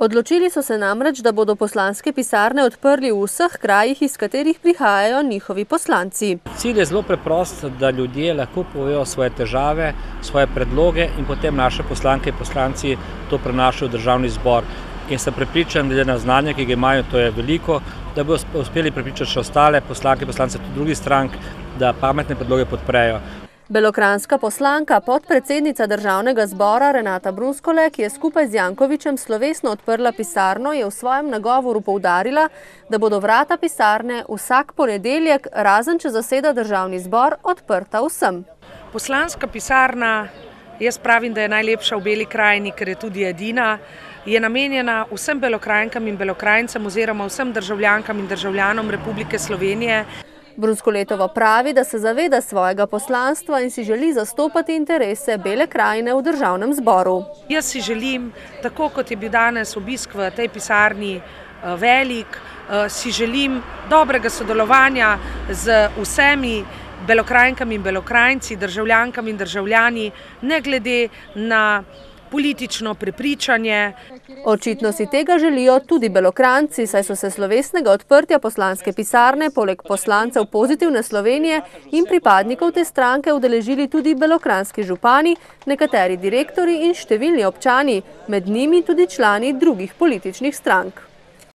Odločili so se namreč, da bodo poslanske pisarne odprli v vseh krajih, iz katerih prihajajo njihovi poslanci. Cilj je zelo preprost, da ljudje lahko povejo svoje težave, svoje predloge in potem naše poslanke in poslanci to prenašajo v Državni zbor. In sem prepričan, glede na znanje, ki ga imajo, to je veliko, da bodo uspeli prepričati še ostale poslanke in poslance tudi drugih strank, da pametne predloge podprejo. Belokranjska poslanka, podpredsednica Državnega zbora Renata Brunskole, ki je skupaj z Jankovićem slovesno odprla pisarno, je v svojem nagovoru poudarila, da bodo vrata pisarne vsak ponedeljek, razen če zaseda Državni zbor, odprta vsem. Poslanska pisarna, jaz pravim, da je najlepša v Beli krajini, ker je tudi edina, je namenjena vsem Belokranjkam in Belokranjcem oziroma vsem državljankam in državljanom Republike Slovenije. Brunskoletova pravi, da se zaveda svojega poslanstva in si želi zastopati interese Bele krajine v Državnem zboru. Jaz si želim, tako kot je bil danes obisk v tej pisarni velik, si želim dobrega sodelovanja z vsemi Belokranjkami in Belokranjci, državljankam in državljani, ne glede na politično prepričanje. Očitno si tega želijo tudi Belokranjci, saj so se slovesnega odprtja poslanske pisarne poleg poslancev Pozitivne Slovenije in pripadnikov te stranke udeležili tudi belokranjski župani, nekateri direktorji in številni občani, med njimi tudi člani drugih političnih strank.